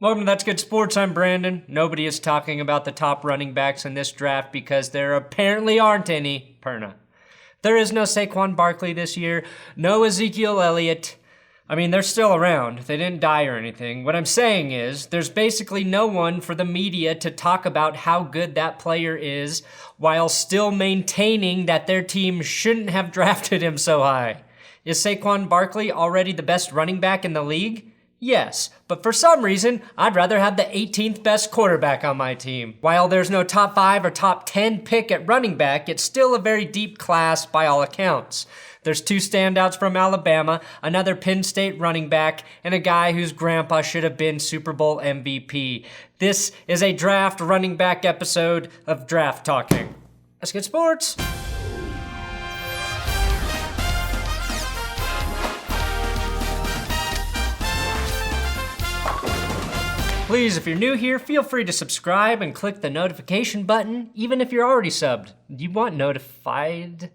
Welcome to That's Good Sports. I'm Brandon. Nobody is talking about the top running backs in this draft because there apparently aren't any. Perna. There is no Saquon Barkley this year, no Ezekiel Elliott. I mean, they're still around. They didn't die or anything. What I'm saying is, there's basically no one for the media to talk about how good that player is while still maintaining that their team shouldn't have drafted him so high. Is Saquon Barkley already the best running back in the league? Yes, but for some reason, I'd rather have the 18th best quarterback on my team. While there's no top 5 or top 10 pick at running back, it's still a very deep class by all accounts. There's 2 standouts from Alabama, another Penn State running back, and a guy whose grandpa should have been Super Bowl MVP. This is a draft running back episode of Draft Talking. Let's get sports. Please, if you're new here, feel free to subscribe and click the notification button, even if you're already subbed. Do you want notified?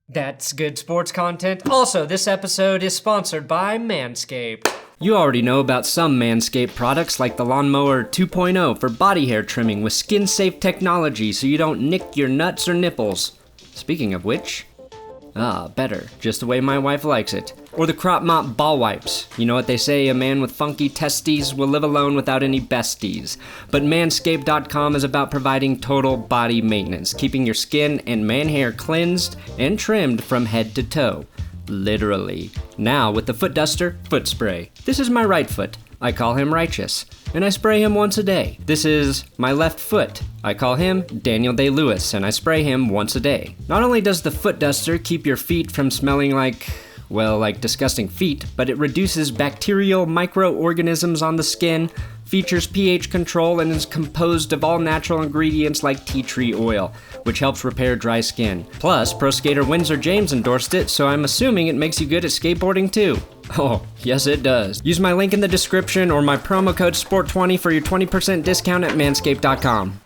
That's good sports content. Also, this episode is sponsored by Manscaped. You already know about some Manscaped products like the Lawnmower 2.0 for body hair trimming with skin-safe technology so you don't nick your nuts or nipples. Speaking of which... better. Just the way my wife likes it. Or the Crop Mop Ball Wipes. You know what they say, a man with funky testes will live alone without any besties. But Manscaped.com is about providing total body maintenance, keeping your skin and man hair cleansed and trimmed from head to toe. Literally. Now with the Foot Duster Foot Spray. This is my right foot. I call him Righteous, and I spray him once a day. This is my left foot. I call him Daniel Day-Lewis, and I spray him once a day. Not only does the Foot Duster keep your feet from smelling like disgusting feet, but it reduces bacterial microorganisms on the skin, features pH control, and is composed of all natural ingredients like tea tree oil, which helps repair dry skin. Plus, pro skater Windsor James endorsed it, so I'm assuming it makes you good at skateboarding too. Oh, yes it does. Use my link in the description or my promo code SPORT20 for your 20% discount at manscaped.com.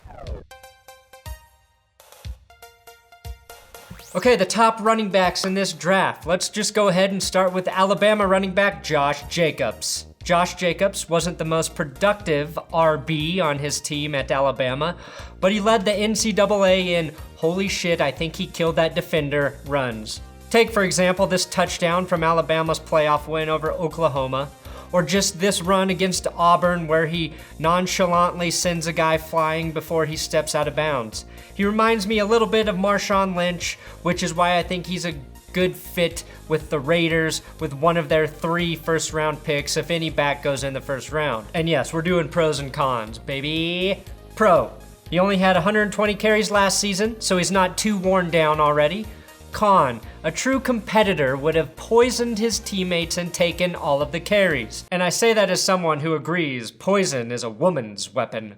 Okay, the top running backs in this draft. Let's just go ahead and start with Alabama running back Josh Jacobs. Josh Jacobs wasn't the most productive RB on his team at Alabama, but he led the NCAA in holy shit, I think he killed that defender runs. Take, for example, this touchdown from Alabama's playoff win over Oklahoma, or just this run against Auburn where he nonchalantly sends a guy flying before he steps out of bounds. He reminds me a little bit of Marshawn Lynch, which is why I think he's a good fit with the Raiders with one of their 3 first-round picks if any back goes in the first round. And yes, we're doing pros and cons, baby. Pro. He only had 120 carries last season, so he's not too worn down already. Con. A true competitor would have poisoned his teammates and taken all of the carries. And I say that as someone who agrees poison is a woman's weapon.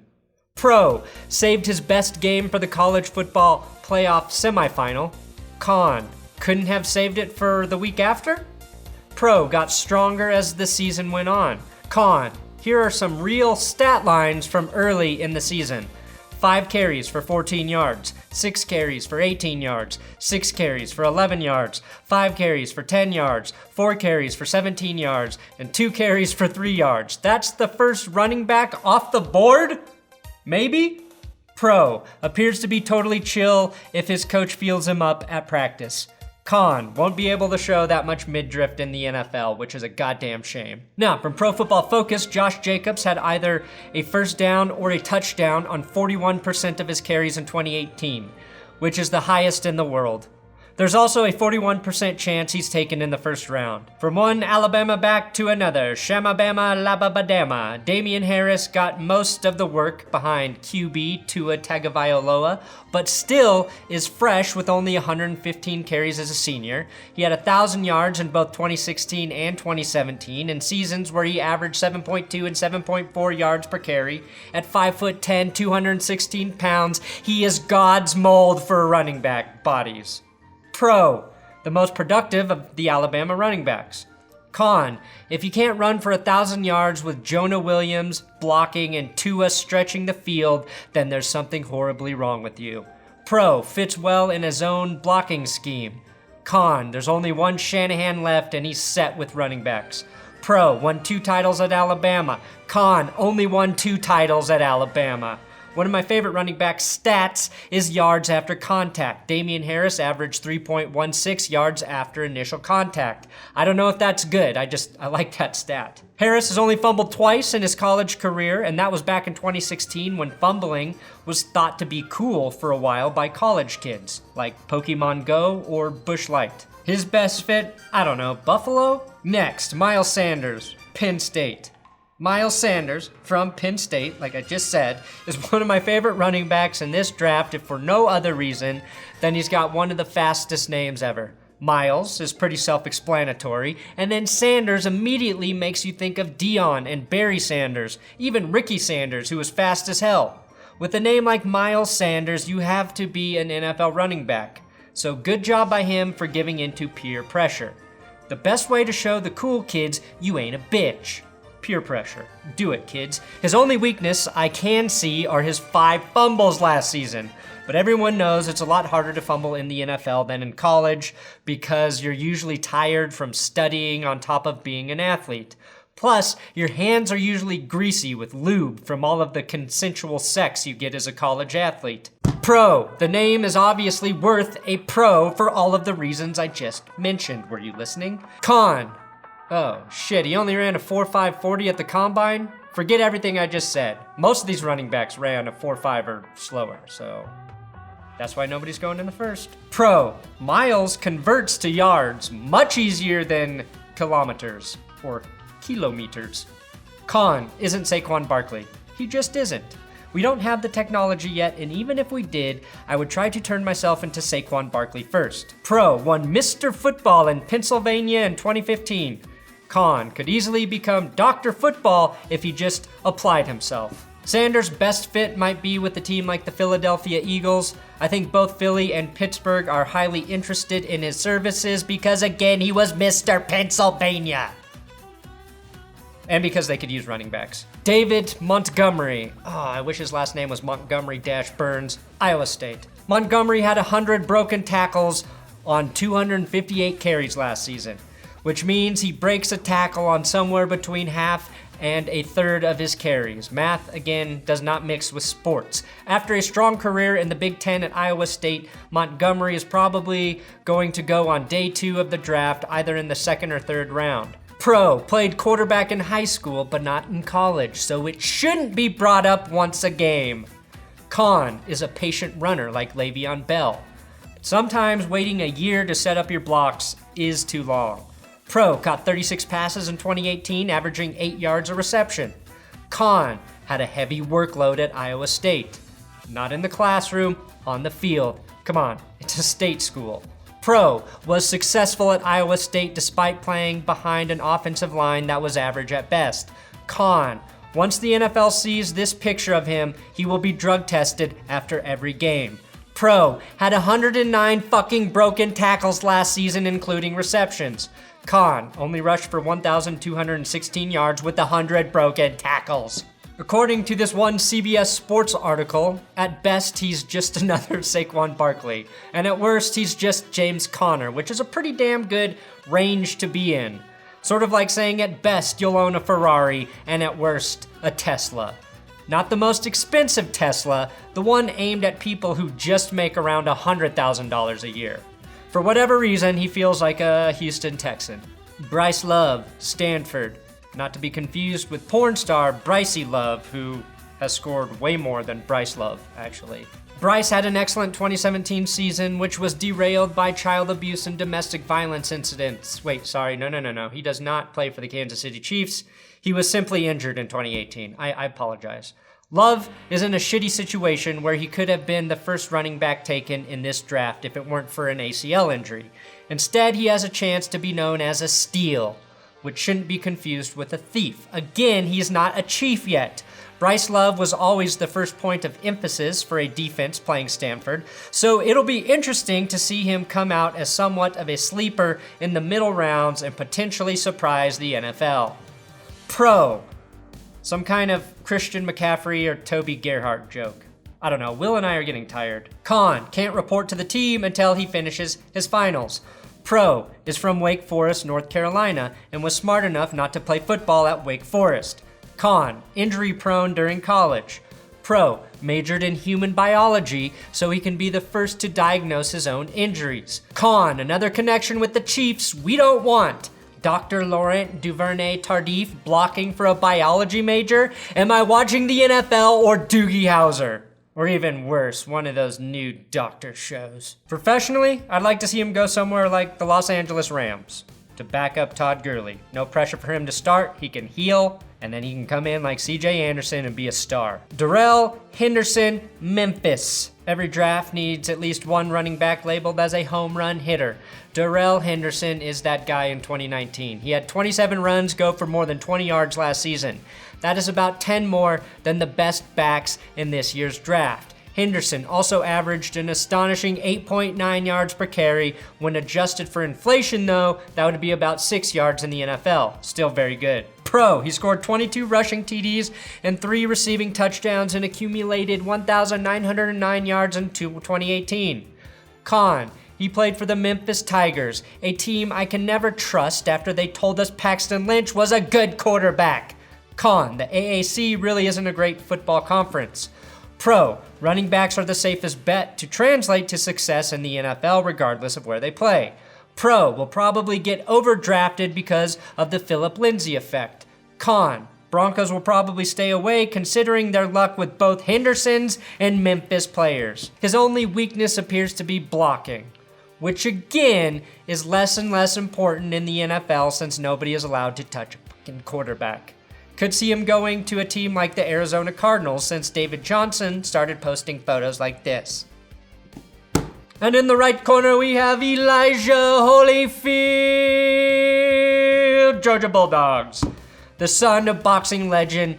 Pro. Saved his best game for the college football playoff semifinal. Con. Couldn't have saved it for the week after? Pro. Got stronger as the season went on. Con. Here are some real stat lines from early in the season. 5 carries for 14 yards, 6 carries for 18 yards, 6 carries for 11 yards, 5 carries for 10 yards, 4 carries for 17 yards, and 2 carries for 3 yards. That's the first running back off the board? Maybe? Pro. Appears to be totally chill if his coach feels him up at practice. Con. Won't be able to show that much mid-drift in the NFL, which is a goddamn shame. Now, from Pro Football Focus, Josh Jacobs had either a first down or a touchdown on 41% of his carries in 2018, which is the highest in the world. There's also a 41% chance he's taken in the first round. From one Alabama back to another, Shamabama Lababadama, Damian Harris got most of the work behind QB Tua Tagovailoa, but still is fresh with only 115 carries as a senior. He had 1,000 yards in both 2016 and 2017 in seasons where he averaged 7.2 and 7.4 yards per carry. At 5'10", 216 pounds, he is God's mold for running back bodies. Pro, the most productive of the Alabama running backs. Con, if you can't run for 1,000 yards with Jonah Williams blocking and Tua stretching the field, then there's something horribly wrong with you. Pro, fits well in a zone blocking scheme. Con, there's only one Shanahan left and he's set with running backs. Pro, won 2 titles at Alabama. Con, only won 2 titles at Alabama. One of my favorite running back stats is yards after contact. Damian Harris averaged 3.16 yards after initial contact. I don't know if that's good, I like that stat. Harris has only fumbled twice in his college career, and that was back in 2016 when fumbling was thought to be cool for a while by college kids, like Pokemon Go or Busch Light. His best fit? I don't know, Buffalo? Next, Miles Sanders, Penn State. Miles Sanders from Penn State, like I just said, is one of my favorite running backs in this draft, if for no other reason than he's got one of the fastest names ever. Miles is pretty self-explanatory, and then Sanders immediately makes you think of Deion and Barry Sanders, even Ricky Sanders, who was fast as hell. With a name like Miles Sanders, you have to be an NFL running back. So good job by him for giving into peer pressure. The best way to show the cool kids you ain't a bitch. Peer pressure. Do it, kids. His only weakness I can see are his 5 fumbles last season. But everyone knows it's a lot harder to fumble in the NFL than in college because you're usually tired from studying on top of being an athlete. Plus, your hands are usually greasy with lube from all of the consensual sex you get as a college athlete. Pro. The name is obviously worth a pro for all of the reasons I just mentioned. Were you listening? Con. Oh, shit, he only ran a 4.5 40 at the combine? Forget everything I just said. Most of these running backs ran a 4.5 or slower, so that's why nobody's going in the first. Pro, Miles converts to yards much easier than kilometers or kilometers. Con, isn't Saquon Barkley. He just isn't. We don't have the technology yet, and even if we did, I would try to turn myself into Saquon Barkley first. Pro, won Mr. Football in Pennsylvania in 2015. Con, could easily become Dr. Football if he just applied himself. Sanders' best fit might be with a team like the Philadelphia Eagles. I think both Philly and Pittsburgh are highly interested in his services because, again, he was Mr. Pennsylvania. And because they could use running backs. David Montgomery. Oh, I wish his last name was Montgomery-Burns. Iowa State. Montgomery had 100 broken tackles on 258 carries last season, which means he breaks a tackle on somewhere between half and a third of his carries. Math, again, does not mix with sports. After a strong career in the Big Ten at Iowa State, Montgomery is probably going to go on day 2 of the draft, either in the 2nd or 3rd round. Pro, played quarterback in high school, but not in college, so it shouldn't be brought up once a game. Con, is a patient runner like Le'Veon Bell. Sometimes waiting a year to set up your blocks is too long. Pro, caught 36 passes in 2018, averaging 8 yards a reception. Con, had a heavy workload at Iowa State. Not in the classroom, on the field. Come on, it's a state school. Pro, was successful at Iowa State despite playing behind an offensive line that was average at best. Con, once the NFL sees this picture of him, he will be drug tested after every game. Pro, had 109 fucking broken tackles last season, including receptions. Con, only rushed for 1,216 yards with 100 broken tackles. According to this one CBS Sports article, at best he's just another Saquon Barkley, and at worst he's just James Conner, which is a pretty damn good range to be in. Sort of like saying at best you'll own a Ferrari, and at worst a Tesla. Not the most expensive Tesla, the one aimed at people who just make around $100,000 a year. For whatever reason, he feels like a Houston Texan. Bryce Love, Stanford. Not to be confused with porn star Brycey Love, who has scored way more than Bryce Love, actually. Bryce had an excellent 2017 season, which was derailed by child abuse and domestic violence incidents. Wait, sorry, no. He does not play for the Kansas City Chiefs. He was simply injured in 2018. I apologize. Love is in a shitty situation where he could have been the first running back taken in this draft if it weren't for an ACL injury. Instead, he has a chance to be known as a steal, which shouldn't be confused with a thief. Again, he's not a chief yet. Bryce Love was always the first point of emphasis for a defense playing Stanford, so it'll be interesting to see him come out as somewhat of a sleeper in the middle rounds and potentially surprise the NFL. Pro. Some kind of Christian McCaffrey or Toby Gerhart joke. I don't know, Will and I are getting tired. Con, can't report to the team until he finishes his finals. Pro is from Wake Forest, North Carolina, and was smart enough not to play football at Wake Forest. Con, injury prone during college. Pro, majored in human biology so he can be the first to diagnose his own injuries. Con, another connection with the Chiefs we don't want. Dr. Laurent Duvernay-Tardif blocking for a biology major? Am I watching the NFL or Doogie Howser? Or even worse, one of those new doctor shows. Professionally, I'd like to see him go somewhere like the Los Angeles Rams to back up Todd Gurley. No pressure for him to start, he can heal, and then he can come in like CJ Anderson and be a star. Darrell Henderson, Memphis. Every draft needs at least one running back labeled as a home run hitter. Darrell Henderson is that guy in 2019. He had 27 runs go for more than 20 yards last season. That is about 10 more than the best backs in this year's draft. Henderson also averaged an astonishing 8.9 yards per carry. When adjusted for inflation though, that would be about 6 yards in the NFL. Still very good. Pro, he scored 22 rushing TDs and 3 receiving touchdowns and accumulated 1,909 yards in 2018. Con, he played for the Memphis Tigers, a team I can never trust after they told us Paxton Lynch was a good quarterback. Con, the AAC really isn't a great football conference. Pro, running backs are the safest bet to translate to success in the NFL regardless of where they play. Pro, will probably get overdrafted because of the Philip Lindsay effect. Con, Broncos will probably stay away considering their luck with both Henderson's and Memphis players. His only weakness appears to be blocking, which again is less and less important in the NFL since nobody is allowed to touch a fucking quarterback. Could see him going to a team like the Arizona Cardinals since David Johnson started posting photos like this. And in the right corner we have Elijah Holyfield, Georgia Bulldogs. The son of boxing legend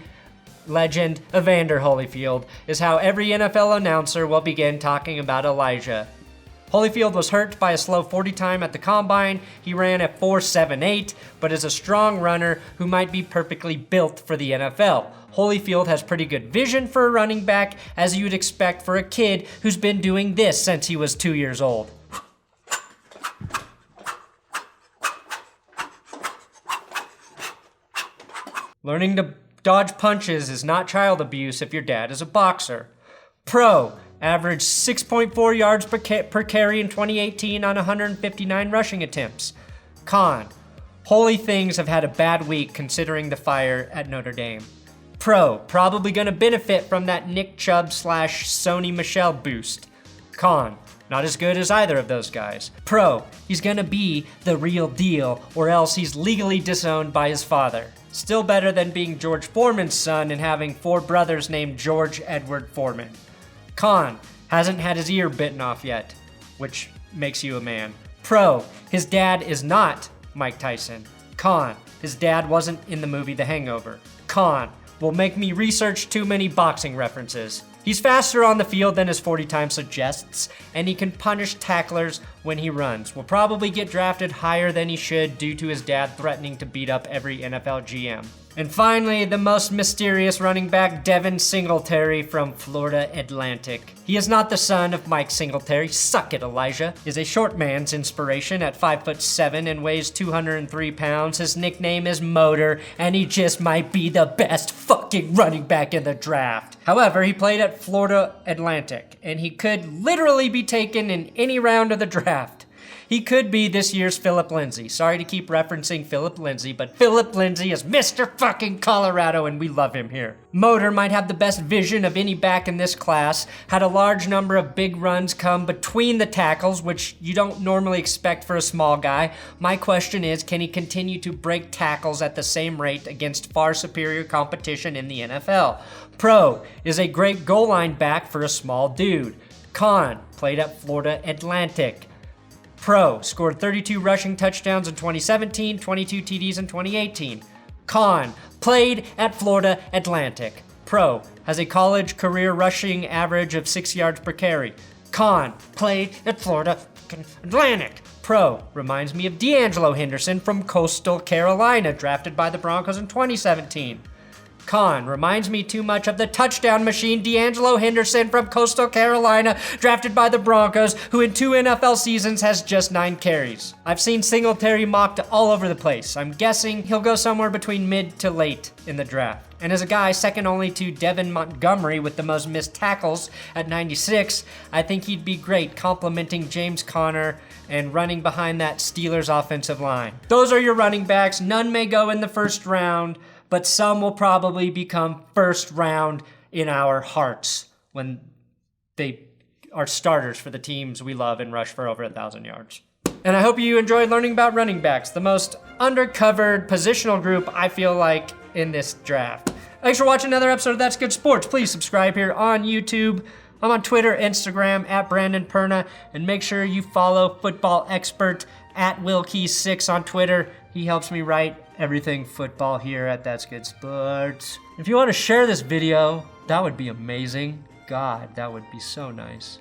Evander Holyfield is how every NFL announcer will begin talking about Elijah. Holyfield was hurt by a slow 40 time at the combine. He ran at 4.78, but is a strong runner who might be perfectly built for the NFL. Holyfield has pretty good vision for a running back, as you'd expect for a kid who's been doing this since he was 2 years old. Learning to dodge punches is not child abuse if your dad is a boxer. Pro, averaged 6.4 yards per carry in 2018 on 159 rushing attempts. Con, holy things have had a bad week considering the fire at Notre Dame. Pro, probably gonna benefit from that Nick Chubb / Sony Michel boost. Con, not as good as either of those guys. Pro, he's gonna be the real deal or else he's legally disowned by his father. Still better than being George Foreman's son and having 4 brothers named George Edward Foreman. Con, hasn't had his ear bitten off yet, which makes you a man. Pro, his dad is not Mike Tyson. Con, his dad wasn't in the movie The Hangover. Con, will make me research too many boxing references. He's faster on the field than his 40 time suggests, and he can punish tacklers when he runs. Will probably get drafted higher than he should due to his dad threatening to beat up every NFL GM. And finally, the most mysterious running back, Devin Singletary from Florida Atlantic. He is not the son of Mike Singletary, suck it Elijah, is a short man's inspiration at 5'7" and weighs 203 pounds. His nickname is Motor, and he just might be the best fucking running back in the draft. However, he played at Florida Atlantic, and he could literally be taken in any round of the draft. He could be this year's Philip Lindsay. Sorry to keep referencing Philip Lindsay, but Philip Lindsay is Mr. fucking Colorado and we love him here. Motor might have the best vision of any back in this class, had a large number of big runs come between the tackles, which you don't normally expect for a small guy. My question is, can he continue to break tackles at the same rate against far superior competition in the NFL? Pro, is a great goal line back for a small dude. Con, played at Florida Atlantic. Pro, scored 32 rushing touchdowns in 2017, 22 TDs in 2018. Con, played at Florida Atlantic. Pro, has a college career rushing average of 6 yards per carry. Con, played at Florida Atlantic. Pro, reminds me of D'Angelo Henderson from Coastal Carolina, drafted by the Broncos in 2017. Con reminds me too much of the touchdown machine D'Angelo Henderson from Coastal Carolina, drafted by the Broncos, who in 2 NFL seasons has just 9 carries. I've seen Singletary mocked all over the place. I'm guessing he'll go somewhere between mid to late in the draft. And as a guy second only to Devin Montgomery with the most missed tackles at 96, I think he'd be great complementing James Conner and running behind that Steelers offensive line. Those are your running backs. None may go in the first round, but some will probably become first round in our hearts when they are starters for the teams we love and rush for over 1,000 yards. And I hope you enjoyed learning about running backs, the most undercovered positional group I feel like in this draft. Thanks for watching another episode of That's Good Sports. Please subscribe here on YouTube. I'm on Twitter, Instagram, at Brandon Perna, and make sure you follow football expert at WillKey6 on Twitter. He helps me write everything football here at That's Good Sports. If you want to share this video, that would be amazing. God, that would be so nice.